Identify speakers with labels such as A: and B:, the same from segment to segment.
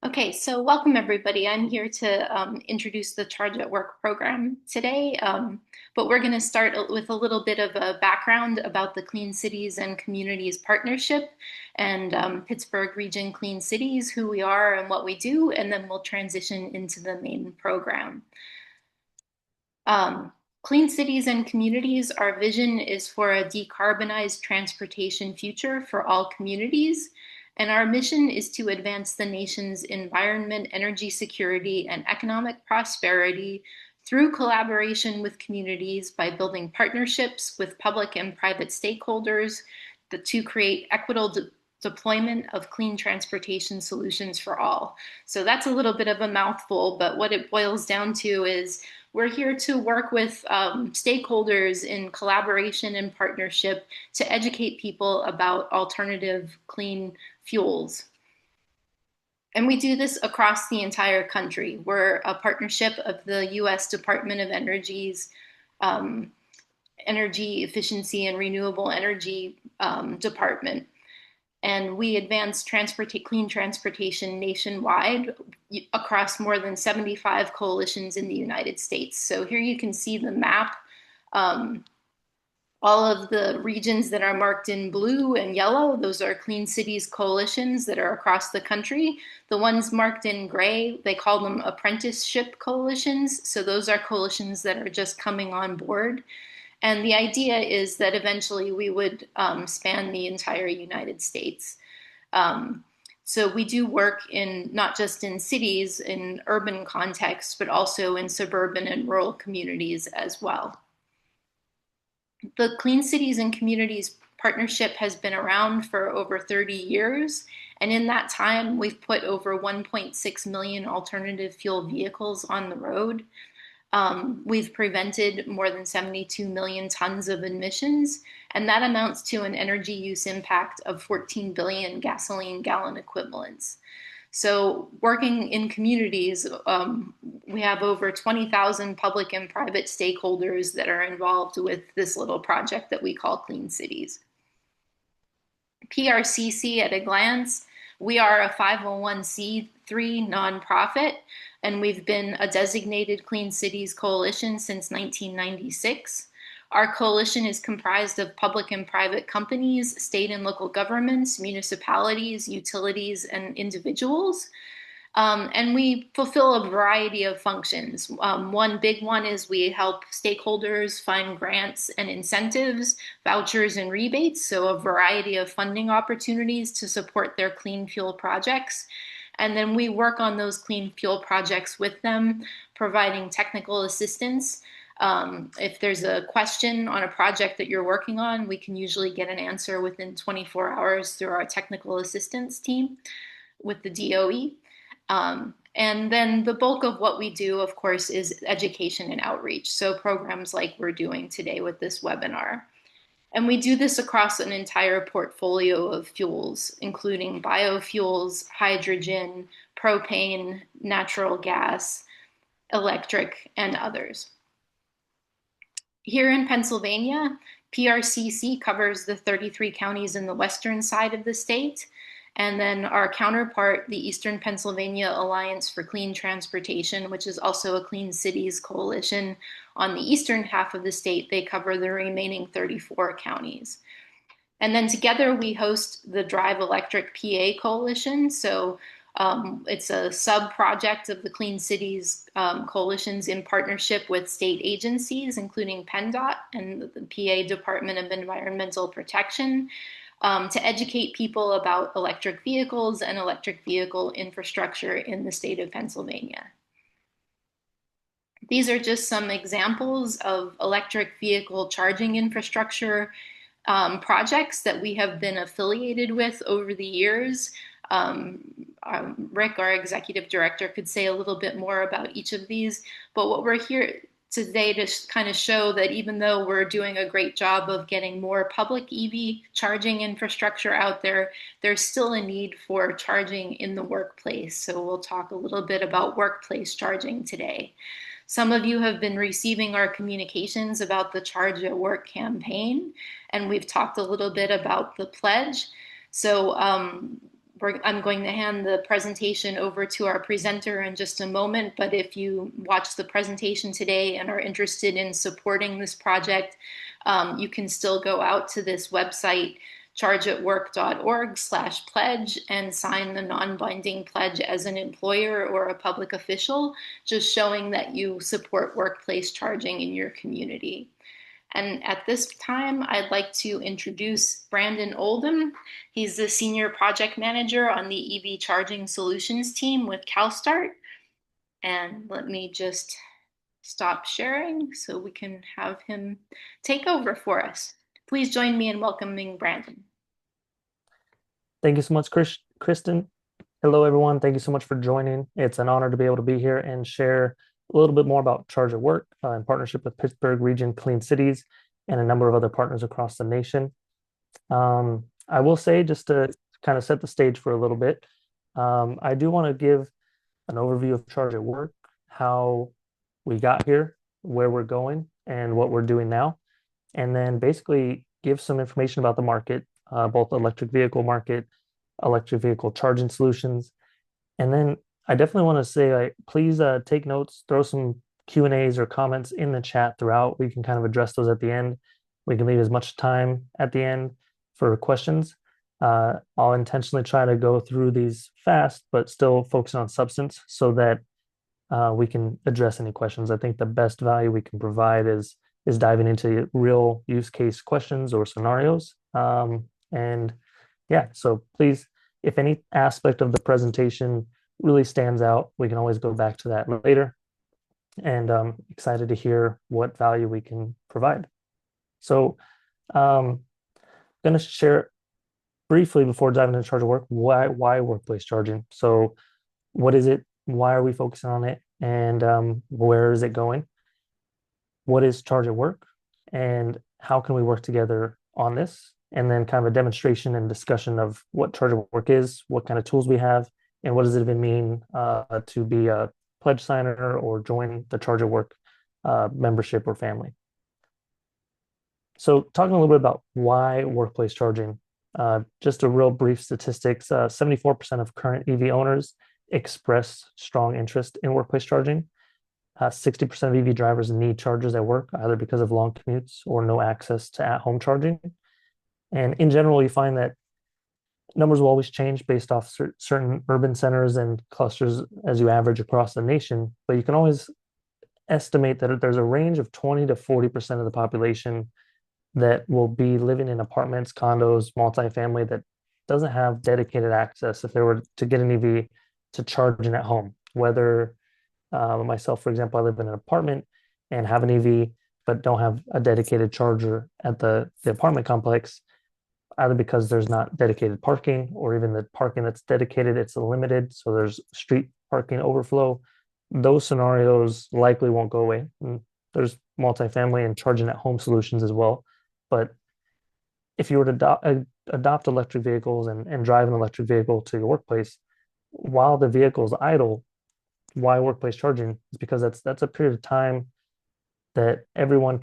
A: Okay, so welcome everybody. I'm here to introduce the Charge at Work program today, but we're going to start with a little bit of a background about the Clean Cities and Communities Partnership and Pittsburgh Region Clean Cities, who we are and what we do, and then we'll transition into the main program. Clean Cities and Communities, our vision is for a decarbonized transportation future for all communities. And our mission is to advance the nation's environment, energy security, and economic prosperity through collaboration with communities by building partnerships with public and private stakeholders to create equitable deployment of clean transportation solutions for all. So that's a little bit of a mouthful, but what it boils down to is we're here to work with stakeholders in collaboration and partnership to educate people about alternative clean fuels. And we do this across the entire country. We're a partnership of the U.S. Department of Energy's Energy Efficiency and Renewable Energy Department. And we advance clean transportation nationwide across more than 75 coalitions in the United States. So here you can see the map. All of the regions that are marked in blue and yellow, those are Clean Cities coalitions that are across the country. The ones marked in gray, they call them apprenticeship coalitions. So those are coalitions that are just coming on board. And the idea is that eventually we would span the entire United States. So we do work in not just in cities, in urban contexts, but also in suburban and rural communities as well. The Clean Cities and Communities Partnership has been around for over 30 years. And in that time, we've put over 1.6 million alternative fuel vehicles on the road. We've prevented more than 72 million tons of emissions, and that amounts to an energy use impact of 14 billion gasoline gallon equivalents. So working in communities, we have over 20,000 public and private stakeholders that are involved with this little project that we call Clean Cities. PRCC at a glance, we are a 501c3 nonprofit, and we've been a designated Clean Cities Coalition since 1996. Our coalition is comprised of public and private companies, state and local governments, municipalities, utilities, and individuals. And we fulfill a variety of functions. One big one is we help stakeholders find grants and incentives, vouchers and rebates, so a variety of funding opportunities to support their clean fuel projects. And then we work on those clean fuel projects with them, providing technical assistance. If there's a question on a project that you're working on, we can usually get an answer within 24 hours through our technical assistance team with the DOE. And then the bulk of what we do, of course, is education and outreach. So programs like we're doing today with this webinar. And we do this across an entire portfolio of fuels, including biofuels, hydrogen, propane, natural gas, electric, and others. Here in Pennsylvania, PRCC covers the 33 counties in the western side of the state. And then our counterpart, the Eastern Pennsylvania Alliance for Clean Transportation, which is also a Clean Cities coalition on the eastern half of the state, they cover the remaining 34 counties. And then together we host the Drive Electric PA Coalition. So it's a sub-project of the Clean Cities coalitions in partnership with state agencies, including PennDOT and the PA Department of Environmental Protection, to educate people about electric vehicles and electric vehicle infrastructure in the state of Pennsylvania. These are just some examples of electric vehicle charging infrastructure projects that we have been affiliated with over the years. Rick, our executive director, could say a little bit more about each of these, but what we're here today to kind of show that even though we're doing a great job of getting more public EV charging infrastructure out there, there's still a need for charging in the workplace. So we'll talk a little bit about workplace charging today. Some of you have been receiving our communications about the Charge at Work campaign, and we've talked a little bit about the pledge. So I'm going to hand the presentation over to our presenter in just a moment, but if you watch the presentation today and are interested in supporting this project, you can still go out to this website, chargeatwork.org/pledge, and sign the non-binding pledge as an employer or a public official, just showing that you support workplace charging in your community. And at this time, I'd like to introduce Brandon Oldham. He's the Senior Project Manager on the EV Charging Solutions team with CalStart. And let me just stop sharing so we can have him take over for us. Please join me in welcoming Brandon.
B: Thank you so much, Kristen. Hello, everyone. Thank you so much for joining. It's an honor to be able to be here and share a little bit more about ChargeAtWork in partnership with Pittsburgh Region Clean Cities and a number of other partners across the nation. I will say, just to kind of set the stage for a little bit, I do want to give an overview of ChargeAtWork, how we got here, where we're going, and what we're doing now, and then basically give some information about the market, both electric vehicle market, electric vehicle charging solutions. And then I definitely want to say, please take notes, throw some Q&As or comments in the chat throughout. We can kind of address those at the end. We can leave as much time at the end for questions. I'll intentionally try to go through these fast, but still focus on substance so that we can address any questions. I think the best value we can provide is diving into real use case questions or scenarios. And yeah, so please, if any aspect of the presentation really stands out, we can always go back to that later. And I'm excited to hear what value we can provide. So I'm going to share briefly before diving into ChargeAtWork, why workplace charging. So what is it? Why are we focusing on it? And where is it going? What is ChargeAtWork? And how can we work together on this? And then kind of a demonstration and discussion of what ChargeAtWork is, what kind of tools we have, and what does it even mean to be a pledge signer or join the ChargeAtWork membership or family. So talking a little bit about why workplace charging, just a real brief statistics, 74% of current EV owners express strong interest in workplace charging. 60% of EV drivers need chargers at work, either because of long commutes or no access to at-home charging. And in general, you find that numbers will always change based off certain urban centers and clusters as you average across the nation, but you can always estimate that there's a range of 20 to 40% of the population that will be living in apartments, condos, multifamily that doesn't have dedicated access if they were to get an EV to charging at home. Whether myself, for example, I live in an apartment and have an EV, but don't have a dedicated charger at the apartment complex, either because there's not dedicated parking or even the parking that's dedicated, it's limited. So there's street parking overflow. Those scenarios likely won't go away. And there's multifamily and charging at home solutions as well. But if you were to adopt electric vehicles and drive an electric vehicle to your workplace, while the vehicle is idle, why workplace charging is because that's a period of time that everyone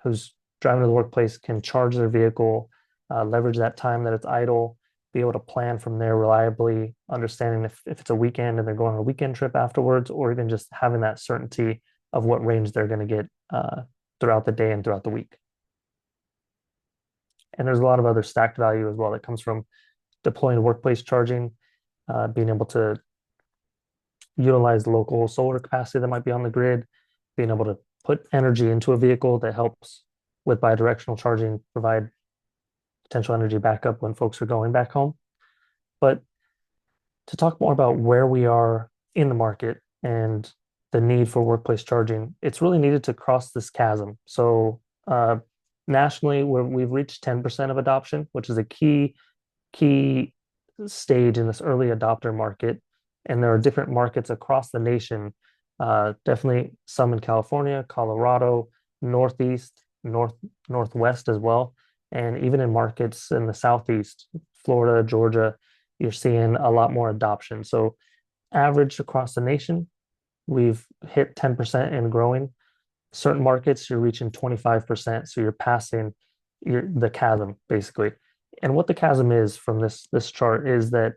B: who's driving to the workplace can charge their vehicle, leverage that time that it's idle, be able to plan from there reliably, understanding if it's a weekend and they're going on a weekend trip afterwards, or even just having that certainty of what range they're going to get throughout the day and throughout the week. And there's a lot of other stacked value as well that comes from deploying workplace charging, being able to utilize local solar capacity that might be on the grid, being able to put energy into a vehicle that helps with bidirectional charging, provide potential energy backup when folks are going back home. But to talk more about where we are in the market and the need for workplace charging, it's really needed to cross this chasm. So nationally, we've reached 10% of adoption, which is a key stage in this early adopter market. And there are different markets across the nation, definitely some in California, Colorado, Northeast, Northwest as well. And even in markets in the Southeast, Florida, Georgia, you're seeing a lot more adoption. So average across the nation, we've hit 10% and growing. Certain markets, you're reaching 25%. So you're passing the chasm, basically. And what the chasm is from this chart is that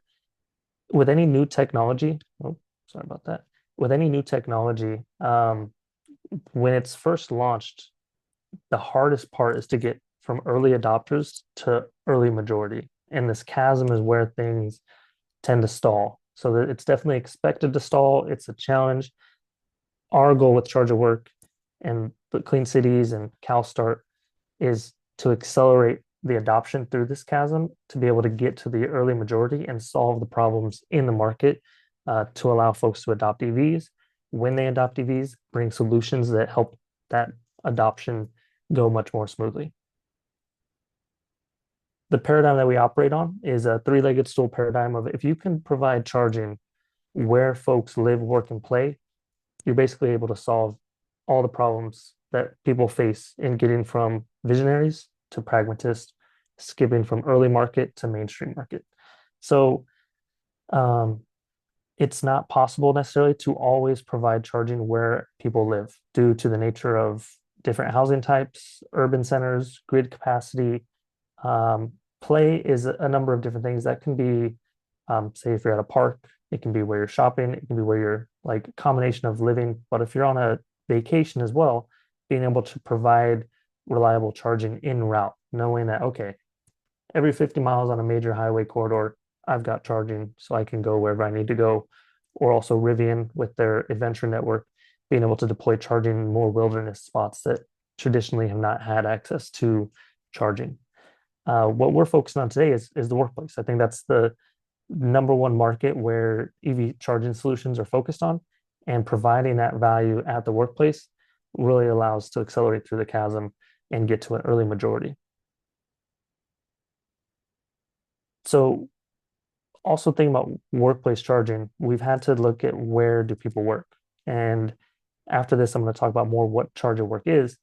B: with any new technology, oh, sorry about that. With any new technology, when it's first launched, the hardest part is to get from early adopters to early majority. And this chasm is where things tend to stall. So that it's definitely expected to stall. It's a challenge. Our goal with Charge at Work and the Clean Cities and CalStart is to accelerate the adoption through this chasm to be able to get to the early majority and solve the problems in the market to allow folks to adopt EVs. When they adopt EVs, bring solutions that help that adoption go much more smoothly. The paradigm that we operate on is a three-legged stool paradigm of if you can provide charging where folks live, work, and play, you're basically able to solve all the problems that people face in getting from visionaries to pragmatists, skipping from early market to mainstream market. So um, it's not possible necessarily to always provide charging where people live due to the nature of different housing types, urban centers, grid capacity. Um, Play is a number of different things that can be, say, if you're at a park, it can be where you're shopping, it can be where you're like a combination of living. But if you're on a vacation as well, being able to provide reliable charging en route, knowing that, okay, every 50 miles on a major highway corridor, I've got charging so I can go wherever I need to go. Or also Rivian with their adventure network, being able to deploy charging in more wilderness spots that traditionally have not had access to charging. What we're focusing on today is the workplace. I think that's the number one market where EV charging solutions are focused on, and providing that value at the workplace really allows to accelerate through the chasm and get to an early majority. So also thinking about workplace charging, we've had to look at where do people work. And after this, I'm going to talk about more what Charge at Work is,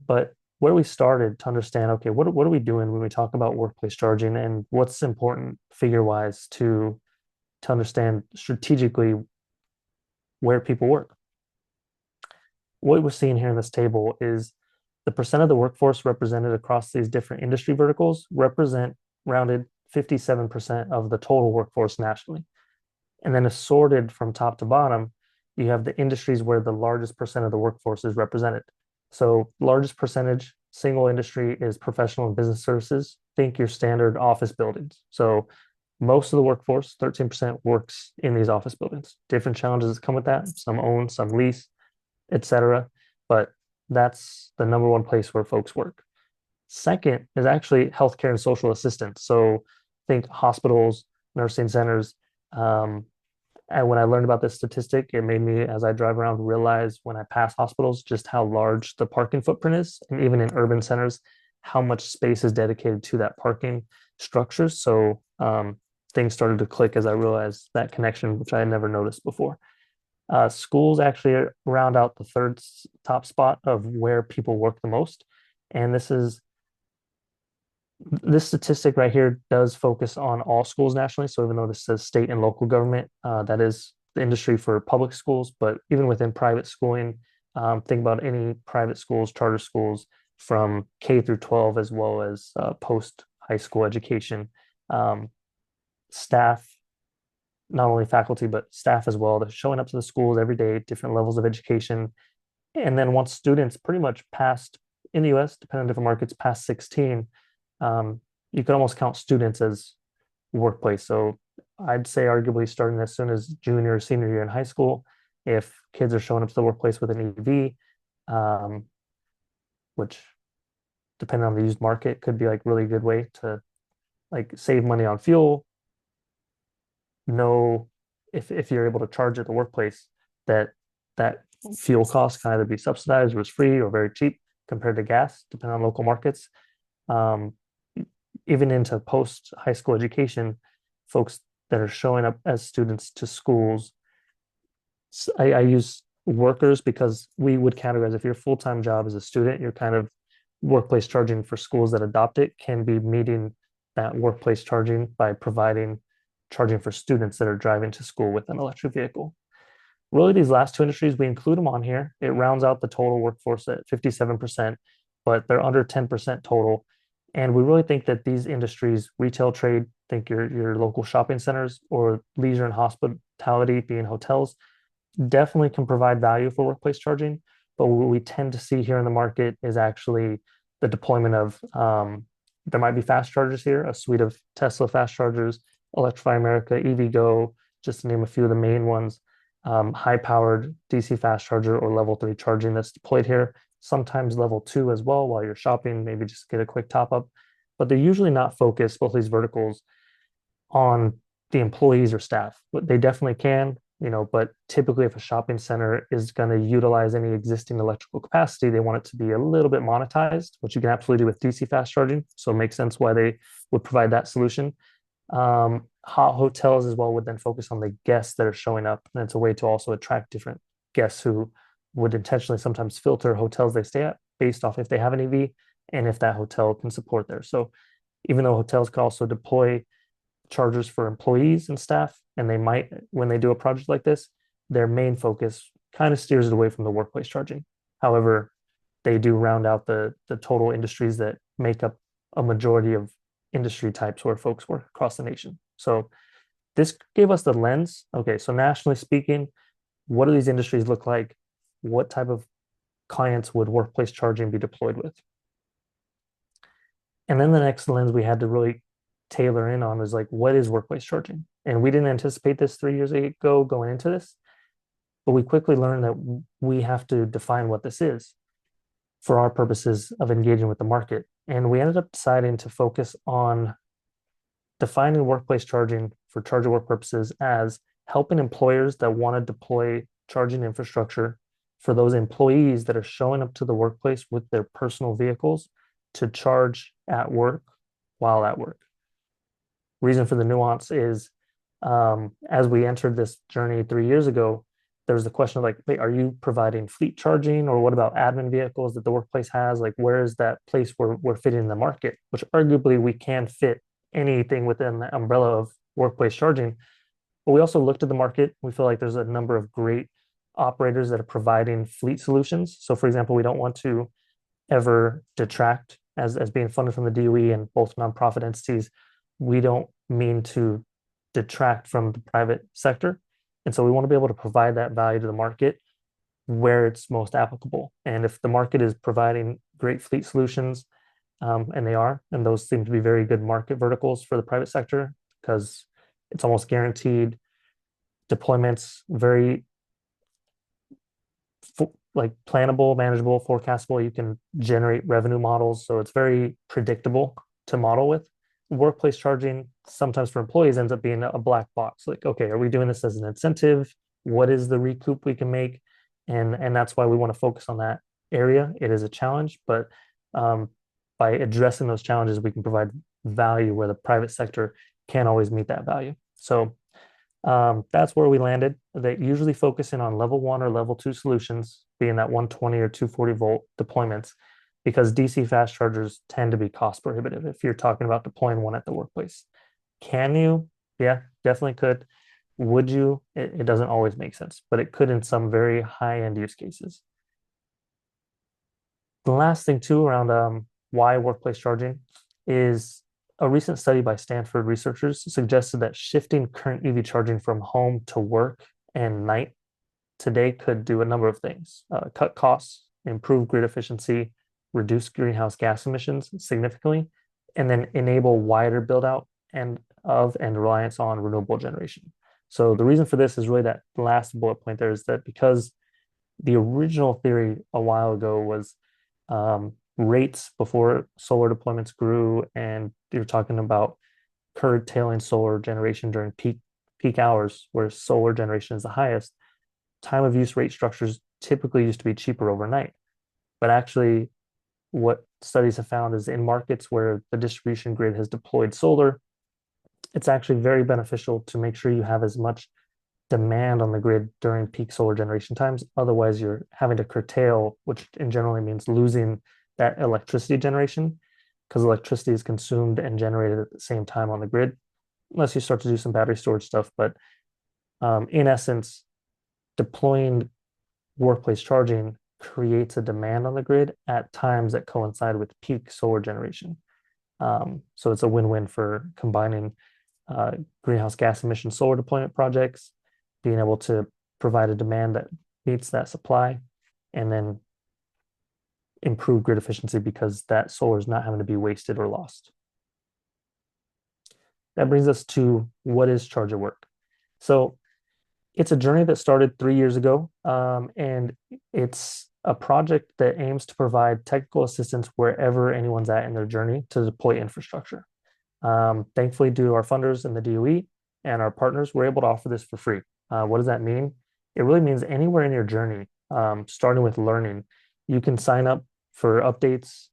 B: but where we started to understand, okay, what are we doing when we talk about workplace charging and what's important figure wise to understand strategically where people work. What we're seeing here in this table is the percent of the workforce represented across these different industry verticals represent rounded 57% of the total workforce nationally. And then assorted from top to bottom, you have the industries where the largest percent of the workforce is represented. So largest percentage, single industry is professional and business services. Think your standard office buildings. So most of the workforce, 13%, works in these office buildings. Different challenges that come with that. Some own, some lease, etc. But that's the number one place where folks work. Second is actually healthcare and social assistance. So think hospitals, nursing centers. And when I learned about this statistic, it made me, as I drive around, realize when I pass hospitals just how large the parking footprint is. And even in urban centers, how much space is dedicated to that parking structure. So things started to click as I realized that connection, which I had never noticed before. Schools actually round out the third top spot of where people work the most. And this statistic right here does focus on all schools nationally. So even though this says state and local government, that is the industry for public schools, but even within private schooling, think about any private schools, charter schools from K through 12, as well as post high school education, staff, not only faculty, but staff as well. They're showing up to the schools every day, different levels of education. And then once students pretty much passed in the US, depending on different markets, past 16, you could almost count students as workplace. So I'd say arguably starting as soon as junior or senior year in high school, if kids are showing up to the workplace with an EV, which depending on the used market could be like really good way to like save money on fuel. Know if you're able to charge at the workplace that that fuel cost can either be subsidized or is free or very cheap compared to gas, depending on local markets. Um, Even into post high school education, folks that are showing up as students to schools. I use workers because we would categorize if your full-time job as a student, you're kind of workplace charging for schools that adopt it can be meeting that workplace charging by providing charging for students that are driving to school with an electric vehicle. Really, these last two industries, we include them on here. It rounds out the total workforce at 57%, but they're under 10% total. And we really think that these industries, retail, trade, think your local shopping centers or leisure and hospitality being hotels definitely can provide value for workplace charging. But what we tend to see here in the market is actually the deployment of there might be fast chargers here, a suite of Tesla fast chargers, Electrify America, EVgo, just to name a few of the main ones, high-powered DC fast charger or level 3 charging that's deployed here, sometimes level 2 as well while you're shopping, maybe just get a quick top up. But they're usually not focused, both these verticals, on the employees or staff. But they definitely can, but typically if a shopping center is going to utilize any existing electrical capacity, they want it to be a little bit monetized, which you can absolutely do with DC fast charging. So it makes sense why they would provide that solution. Hot hotels as well would then focus on the guests that are showing up. And it's a way to also attract different guests who would intentionally sometimes filter hotels they stay at based off if they have an EV and if that hotel can support there. So even though hotels could also deploy chargers for employees and staff, and they might, when they do a project like this, their main focus kind of steers it away from the workplace charging. However, they do round out the total industries that make up a majority of industry types where folks work across the nation. So this gave us the lens. Okay, so nationally speaking, what do these industries look like? What type of clients would workplace charging be deployed with? And then the next lens we had to really tailor in on was like, what is workplace charging? And we didn't anticipate this 3 years ago going into this, but we quickly learned that we have to define what this is for our purposes of engaging with the market. And we ended up deciding to focus on defining workplace charging for ChargeAtWork purposes as helping employers that want to deploy charging infrastructure for those employees that are showing up to the workplace with their personal vehicles to charge at work while at work. Reason for the nuance is as we entered this journey 3 years ago, there was the question of like, wait, are you providing fleet charging or what about admin vehicles that the workplace has? Like, where is that place where we're fitting in the market? Which arguably we can fit anything within the umbrella of workplace charging. But we also looked at the market. We feel like there's a number of great operators that are providing fleet solutions. So, for example, we don't want to ever detract as being funded from the DOE and both nonprofit entities. We don't mean to detract from the private sector. And so we want to be able to provide that value to the market where it's most applicable. And if the market is providing great fleet solutions, and they are, and those seem to be very good market verticals for the private sector because it's almost guaranteed deployments, very like plannable, manageable, forecastable. You can generate revenue models, so it's very predictable to model with. Workplace charging sometimes for employees ends up being a black box. Like, okay, are we doing this as an incentive? What is the recoup we can make? And that's why we want to focus on that area. It is a challenge, but by addressing those challenges, we can provide value where the private sector can't always meet that value. So that's where we landed. They usually focus in on level 1 or level 2 solutions, being that 120 or 240 volt deployments, because DC fast chargers tend to be cost prohibitive if you're talking about deploying one at the workplace. Can you? Yeah, definitely could. Would you? It doesn't always make sense, but it could in some very high-end use cases. The last thing too around why workplace charging is a recent study by Stanford researchers suggested that shifting current EV charging from home to work and night today could do a number of things: cut costs, improve grid efficiency, reduce greenhouse gas emissions significantly, and then enable wider build out and reliance on renewable generation. So the reason for this is really that last bullet point there is that because the original theory a while ago was rates before solar deployments grew, and you're talking about curtailing solar generation during peak hours where solar generation is the highest. Time of use rate structures typically used to be cheaper overnight, but actually what studies have found is in markets where the distribution grid has deployed solar, it's actually very beneficial to make sure you have as much demand on the grid during peak solar generation times. Otherwise, you're having to curtail, which in generally means losing that electricity generation because electricity is consumed and generated at the same time on the grid, unless you start to do some battery storage stuff. But in essence, deploying workplace charging creates a demand on the grid at times that coincide with peak solar generation. So it's a win-win for combining greenhouse gas emission solar deployment projects, being able to provide a demand that meets that supply, and then improve grid efficiency because that solar is not having to be wasted or lost. That brings us to what is ChargeAtWork? So it's a journey that started 3 years ago, and it's a project that aims to provide technical assistance wherever anyone's at in their journey to deploy infrastructure. Thankfully, due to our funders and the DOE and our partners, we're able to offer this for free. What does that mean? It really means anywhere in your journey, starting with learning, you can sign up for updates,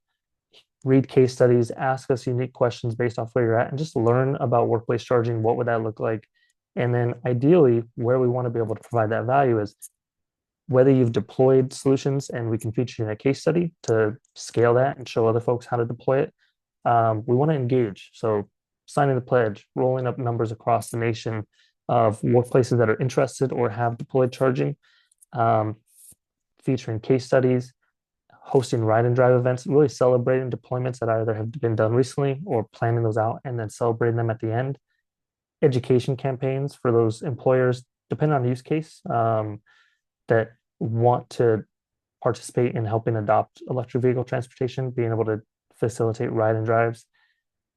B: read case studies, ask us unique questions based off where you're at, and just learn about workplace charging. What would that look like? And then ideally, where we want to be able to provide that value is whether you've deployed solutions and we can feature you in a case study to scale that and show other folks how to deploy it. We want to engage. So signing the pledge, rolling up numbers across the nation of workplaces that are interested or have deployed charging, um, featuring case studies, hosting ride and drive events, really celebrating deployments that either have been done recently or planning those out and then celebrating them at the end. Education campaigns for those employers, depending on the use case, that want to participate in helping adopt electric vehicle transportation, being able to facilitate ride and drives.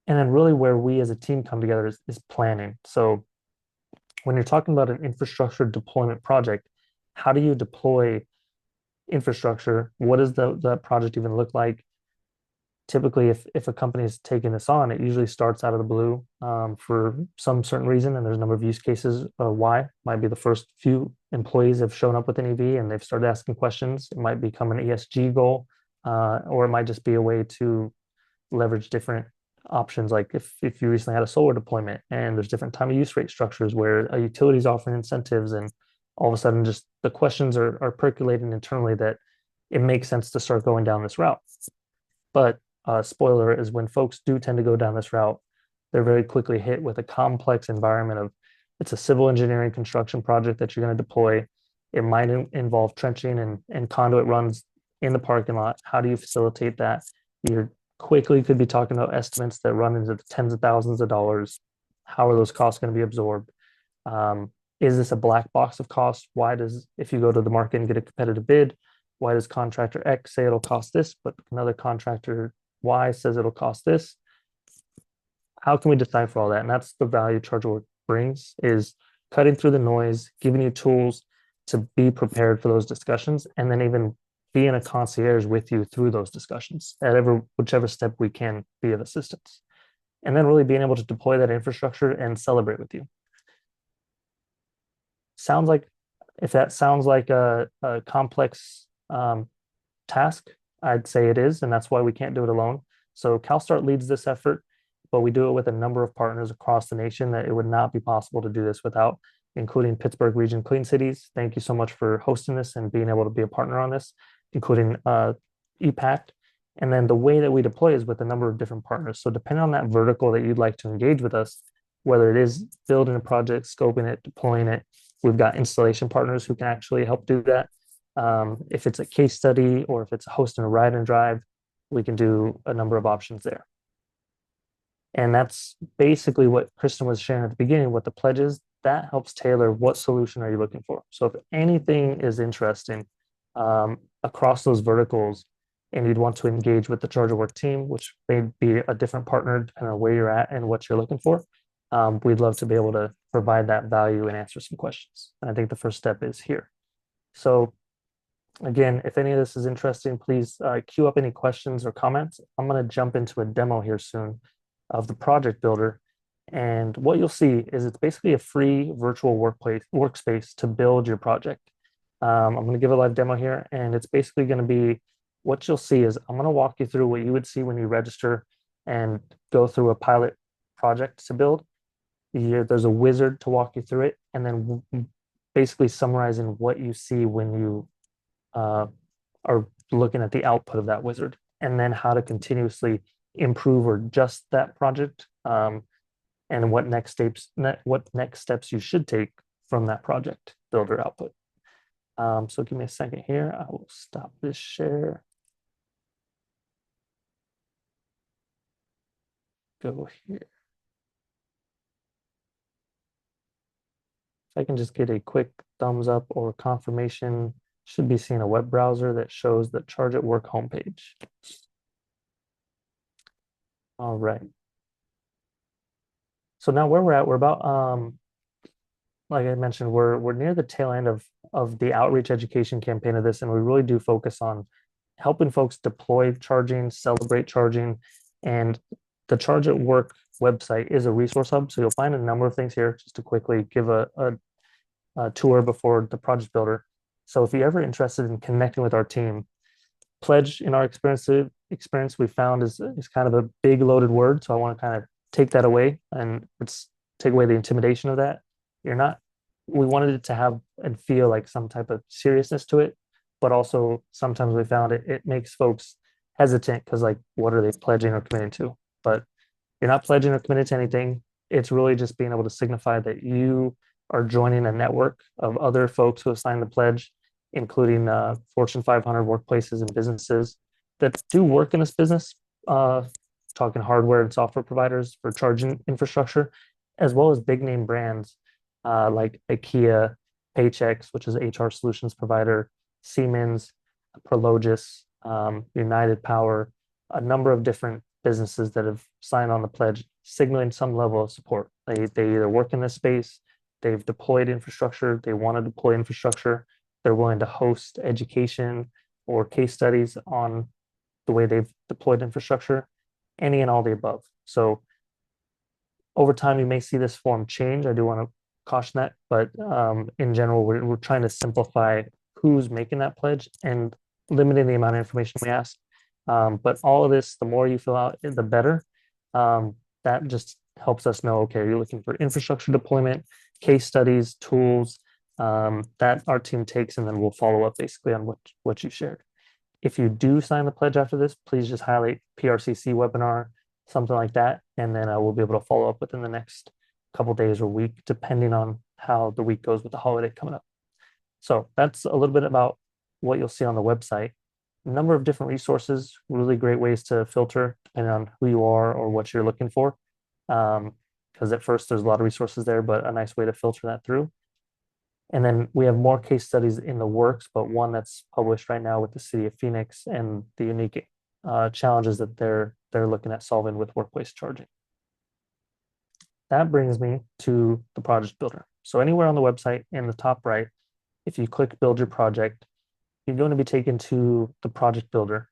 B: And then really where we as a team come together is planning. So when you're talking about an infrastructure deployment project, how do you deploy infrastructure? What does that project even look like? Typically, if a company is taking this on, it usually starts out of the blue for some certain reason, and there's a number of use cases why. Might be the first few employees have shown up with an EV and they've started asking questions. It might become an ESG goal, or it might just be a way to leverage different options. Like if you recently had a solar deployment and there's different time of use rate structures where a utility is offering incentives, and all of a sudden just the questions are percolating internally that it makes sense to start going down this route. But spoiler is when folks do tend to go down this route, they're very quickly hit with a complex environment of it's a civil engineering construction project that you're going to deploy. It might involve trenching and conduit runs in the parking lot. How do you facilitate that? You're quickly could be talking about estimates that run into the tens of thousands of dollars. How are those costs going to be absorbed? Is this a black box of costs? Why does, if you go to the market and get a competitive bid, why does contractor X say it'll cost this, but another contractor Y says it'll cost this? How can we decipher all that? And that's the value ChargeAtWork brings, is cutting through the noise, giving you tools to be prepared for those discussions, and then even being a concierge with you through those discussions at whichever step we can be of assistance. And then really being able to deploy that infrastructure and celebrate with you. Sounds like, if that sounds like a complex task, I'd say it is, and that's why we can't do it alone. So CalSTART leads this effort, but we do it with a number of partners across the nation that it would not be possible to do this without, including Pittsburgh Region Clean Cities. Thank you so much for hosting this and being able to be a partner on this, including EPAC. And then the way that we deploy is with a number of different partners. So depending on that vertical that you'd like to engage with us, whether it is building a project, scoping it, deploying it, we've got installation partners who can actually help do that. If it's a case study or if it's hosting a ride and drive, we can do a number of options there. And that's basically what Kristen was sharing at the beginning, what the pledge is. That helps tailor what solution are you looking for. So if anything is interesting across those verticals and you'd want to engage with the ChargeAtWork team, which may be a different partner depending on where you're at and what you're looking for, we'd love to be able to provide that value and answer some questions. And I think the first step is here. So again, if any of this is interesting, please queue up any questions or comments. I'm going to jump into a demo here soon of the project builder. And what you'll see is it's basically a free virtual workspace to build your project. I'm going to give a live demo here, and it's basically going to be, what you'll see is I'm going to walk you through what you would see when you register and go through a pilot project to build. There's a wizard to walk you through it, and then basically summarizing what you see when you are looking at the output of that wizard, and then how to continuously improve or adjust that project, and what next steps you should take from that project builder output. So give me a second here. I will stop this share. Go here. If I can just get a quick thumbs up or confirmation, should be seeing a web browser that shows the Charge at Work homepage. All right. So now where we're at, we're about like I mentioned, we're near the tail end of the outreach education campaign of this, and we really do focus on helping folks deploy charging, celebrate charging, and the Charge at Work website is a resource hub. So you'll find a number of things here. Just to quickly give a tour before the project builder. So if you're ever interested in connecting with our team, pledge in our experience we found is kind of a big loaded word. So I want to kind of take that away and let's take away the intimidation of that. You're not, we wanted it to have and feel like some type of seriousness to it, but also sometimes we found it makes folks hesitant because like what are they pledging or committing to? But you're not pledging or committing to anything. It's really just being able to signify that you are joining a network of other folks who have signed the pledge, including Fortune 500 workplaces and businesses that do work in this business, talking hardware and software providers for charging infrastructure, as well as big name brands like IKEA, Paychex, which is an HR solutions provider, Siemens, Prologis, United Power, a number of different businesses that have signed on the pledge, signaling some level of support. They either work in this space, they've deployed infrastructure, they want to deploy infrastructure, they're willing to host education or case studies on the way they've deployed infrastructure, any and all the above. So over time, you may see this form change. I do want to caution that, but in general, we're trying to simplify who's making that pledge and limiting the amount of information we ask. But all of this, the more you fill out, the better. That just helps us know, okay, you're looking for infrastructure deployment, case studies, tools that our team takes, and then we'll follow up basically on what you shared. If you do sign the pledge after this, please just highlight PRCC webinar, something like that, and then I will be able to follow up within the next couple days or week, depending on how the week goes with the holiday coming up. So that's a little bit about what you'll see on the website. A number of different resources, really great ways to filter depending on who you are or what you're looking for. Because at first there's a lot of resources there, but a nice way to filter that through. And then we have more case studies in the works, but one that's published right now with the city of Phoenix and the unique challenges that they're looking at solving with workplace charging. That brings me to the project builder. So anywhere on the website in the top right, if you click build your project, you're going to be taken to the project builder.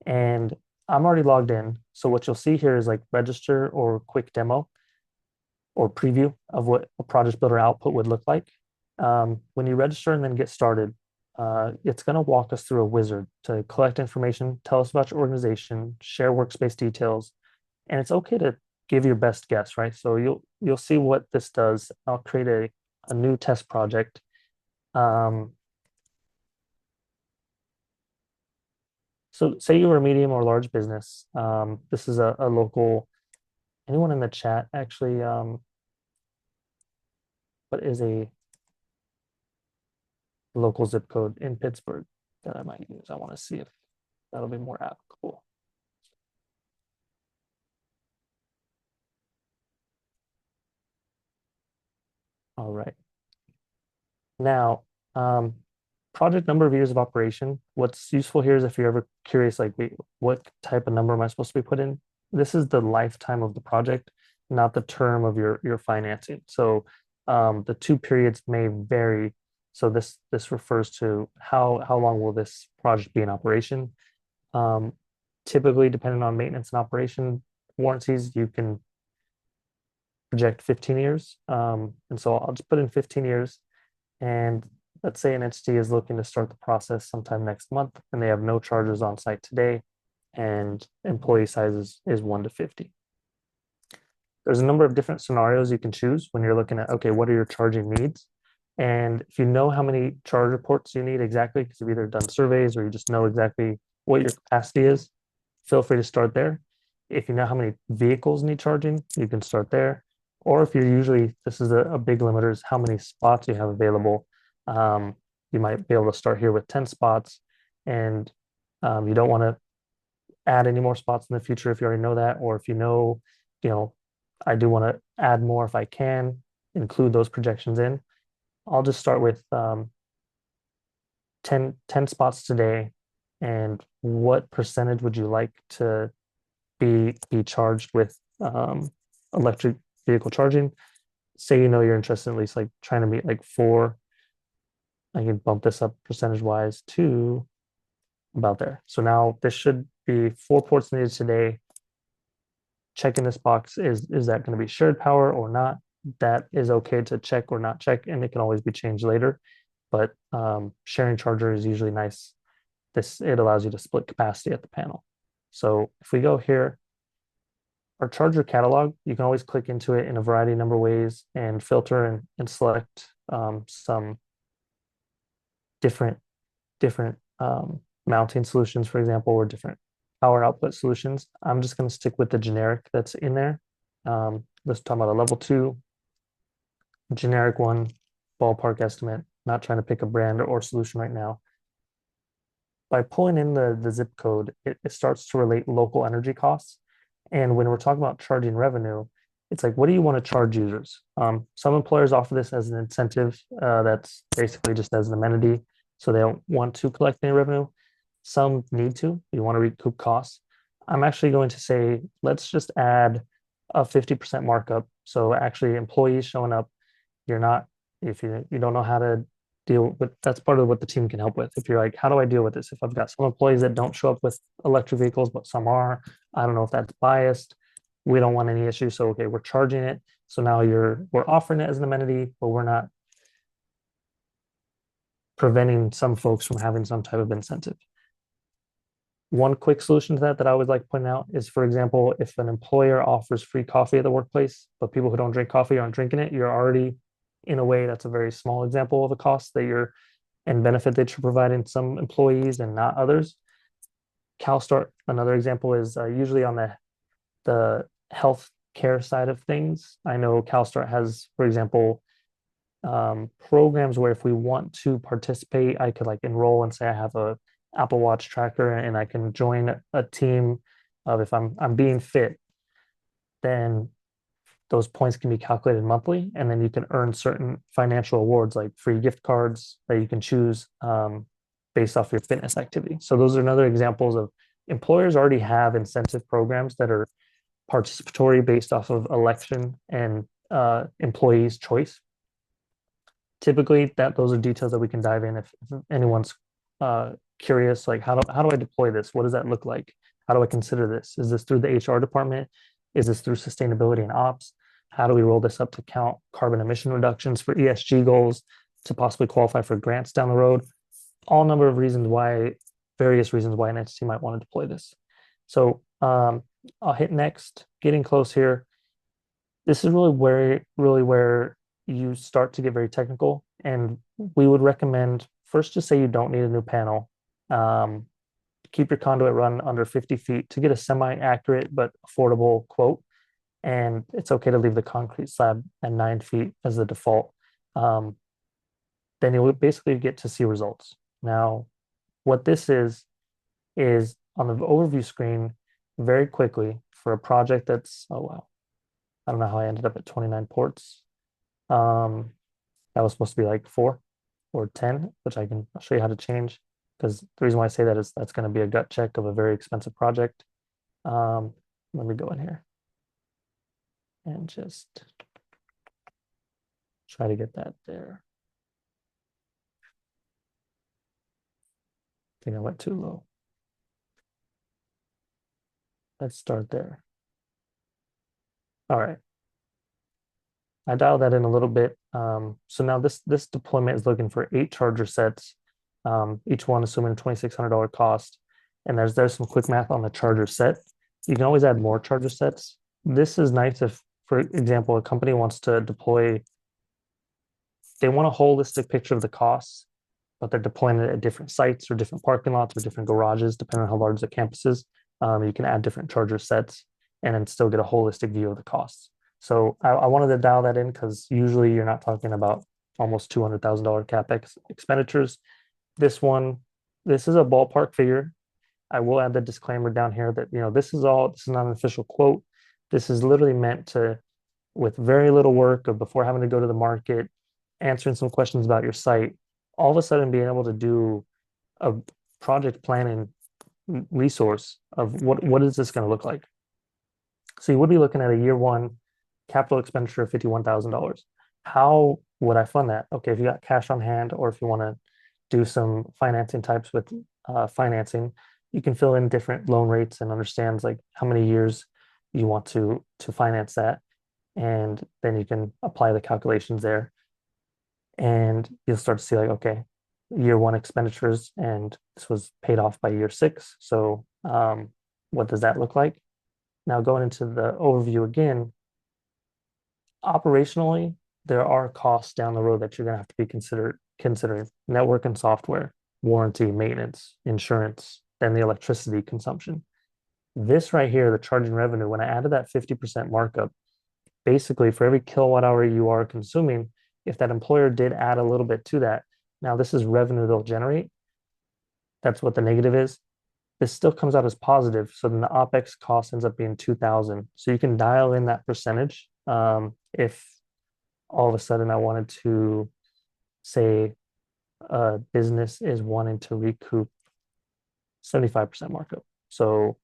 B: And I'm already logged in. So what you'll see here is like register or quick demo or preview of what a project builder output would look like. When you register and then get started, it's going to walk us through a wizard to collect information, tell us about your organization, share workspace details, and it's okay to give your best guess, right? So you'll see what this does. I'll create a new test project. So say you were a medium or large business. This is a local, anyone in the chat actually, what is a local zip code in Pittsburgh that I might use? I want to see if that'll be more applicable. All right. Now, project number of years of operation. What's useful here is if you're ever curious, like, wait, what type of number am I supposed to be put in? This is the lifetime of the project, not the term of your financing. So the two periods may vary. So this refers to how long will this project be in operation. Um, Typically, depending on maintenance and operation warranties, you can project 15 years. And so I'll just put in 15 years. And let's say an entity is looking to start the process sometime next month and they have no chargers on site today and employee size is 1 to 50. There's a number of different scenarios you can choose when you're looking at, okay, what are your charging needs? And if you know how many charger ports you need exactly, because you've either done surveys or you just know exactly what your capacity is, feel free to start there. If you know how many vehicles need charging, you can start there. Or if you're usually, this is a big limiter, is how many spots you have available. You might be able to start here with 10 spots and you don't want to add any more spots in the future if you already know that, or if you know, I do want to add more if I can, include those projections in. I'll just start with 10 spots today. And what percentage would you like to be charged with electric vehicle charging? Say you're interested in at least like trying to meet like four. I can bump this up percentage wise to about there. So now this should be 4 ports needed today. Checking this box, is that going to be shared power or not? That is okay to check or not check, and it can always be changed later. But sharing charger is usually nice. It allows you to split capacity at the panel. So if we go here, our charger catalog, you can always click into it in a variety of number of ways and filter and select some different mounting solutions, for example, or different power output solutions. I'm just going to stick with the generic that's in there. Let's talk about a level 2 generic one, ballpark estimate. Not trying to pick a brand or solution right now. By pulling in the zip code, it starts to relate local energy costs. And when we're talking about charging revenue, it's like, what do you want to charge users? Some employers offer this as an incentive that's basically just as an amenity, so they don't want to collect any revenue. Some need to, you want to recoup costs. I'm actually going to say, let's just add a 50% markup. So actually employees showing up, you're not, if you don't know how to deal with, that's part of what the team can help with. If you're like, how do I deal with this? If I've got some employees that don't show up with electric vehicles, but some are, I don't know if that's biased. We don't want any issues. So, okay, we're charging it. So now we're offering it as an amenity, but we're not preventing some folks from having some type of incentive. One quick solution to that I always like pointing out is, for example, if an employer offers free coffee at the workplace, but people who don't drink coffee aren't drinking it, you're already, in a way, that's a very small example of a cost that you're and benefit that you're providing some employees and not others. CalStart, another example, is usually on the health care side of things. I know CalStart has, for example, programs where if we want to participate, I could like enroll and say I have a Apple Watch tracker and I can join a team of, if I'm being fit, then those points can be calculated monthly, and then you can earn certain financial awards like free gift cards that you can choose based off your fitness activity. So those are another examples of employers already have incentive programs that are participatory based off of election and employees' choice. Typically, those are details that we can dive in if anyone's curious, like how do I deploy this? What does that look like? How do I consider this? Is this through the HR department? Is this through sustainability and ops? How do we roll this up to count carbon emission reductions for ESG goals to possibly qualify for grants down the road? All number of reasons why, various reasons why an entity might want to deploy this. So I'll hit next, getting close here. This is really where you start to get very technical. And we would recommend first just say you don't need a new panel. Um, Keep your conduit run under 50 feet to get a semi-accurate but affordable quote. And it's okay to leave the concrete slab at 9 feet as the default. Then you'll basically get to see results. Now, what this is on the overview screen very quickly for a project that's, oh wow, I don't know how I ended up at 29 ports. Um, that was supposed to be like 4 or 10, which I'll show you how to change, because the reason why I say that is that's going to be a gut check of a very expensive project. Let me go in here and just try to get that there. I think I went too low. Let's start there. All right. I dialed that in a little bit. So now this deployment is looking for 8 charger sets, each one assuming a $2,600 cost. And there's some quick math on the charger set. You can always add more charger sets. This is nice if, for example, a company wants to deploy, they want a holistic picture of the costs, but they're deploying it at different sites or different parking lots or different garages, depending on how large the campus is. You can add different charger sets and then still get a holistic view of the costs. So I wanted to dial that in because usually you're not talking about almost $200,000 CapEx expenditures. This is a ballpark figure. I will add the disclaimer down here that, this is not an official quote. This is literally meant to, with very little work of before having to go to the market, answering some questions about your site, all of a sudden being able to do a project planning resource of what is this going to look like. So you would be looking at a year one capital expenditure of $51,000. How would I fund that? Okay, if you got cash on hand, or if you want to do some financing types with financing, you can fill in different loan rates and understands like how many years you want to finance that, and then you can apply the calculations there, and you'll start to see like, okay, year one expenditures, and this was paid off by year six. So what does that look like? Now going into the overview again, operationally, there are costs down the road that you're going to have to be considering network and software, warranty, maintenance, insurance, then the electricity consumption. This right here, the charging revenue, when I added that 50% markup, basically for every kilowatt hour you are consuming, if that employer did add a little bit to that, now this is revenue they'll generate. That's what the negative is. This still comes out as positive. So then the OpEx cost ends up being 2,000. So you can dial in that percentage. If all of a sudden I wanted to say a business is wanting to recoup 75% markup. So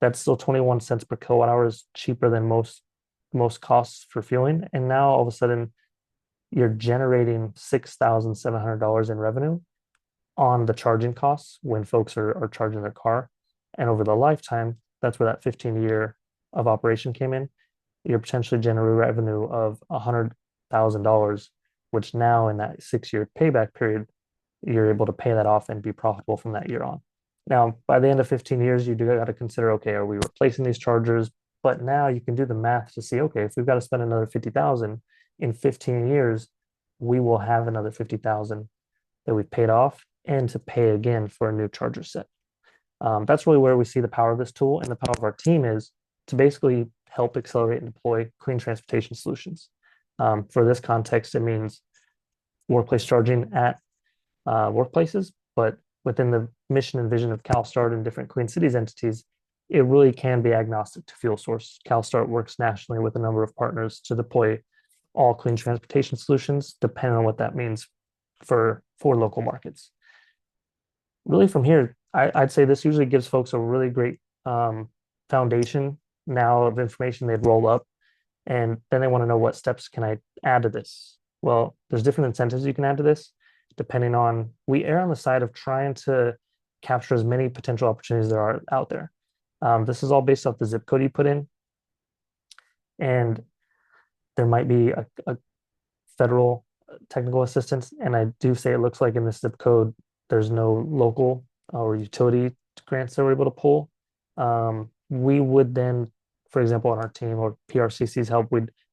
B: that's still 21 cents per kilowatt hour, is cheaper than most costs for fueling. And now all of a sudden you're generating $6,700 in revenue on the charging costs when folks are charging their car. And over the lifetime, that's where that 15-year of operation came in. You're potentially generating revenue of $100,000, which now in that 6-year payback period, you're able to pay that off and be profitable from that year on. Now, by the end of 15 years, you do got to consider, okay, are we replacing these chargers? But now you can do the math to see, okay, if we've got to spend another 50,000 in 15 years, we will have another 50,000 that we've paid off and to pay again for a new charger set. That's really where we see the power of this tool, and the power of our team is to basically help accelerate and deploy clean transportation solutions. For this context, it means workplace charging at workplaces, but within the mission and vision of CalStart and different Clean Cities entities, it really can be agnostic to fuel source. CalStart works nationally with a number of partners to deploy all clean transportation solutions, depending on what that means for local markets. Really from here, I'd say this usually gives folks a really great foundation now of information they'd roll up, and then they want to know, what steps can I add to this? Well, there's different incentives you can add to this, depending on, we err on the side of trying to capture as many potential opportunities there are out there. This is all based off the zip code you put in, and there might be a federal technical assistance. And I do say it looks like in this zip code, there's no local or utility grants that we're able to pull. We would then, for example, on our team or PRCC's help,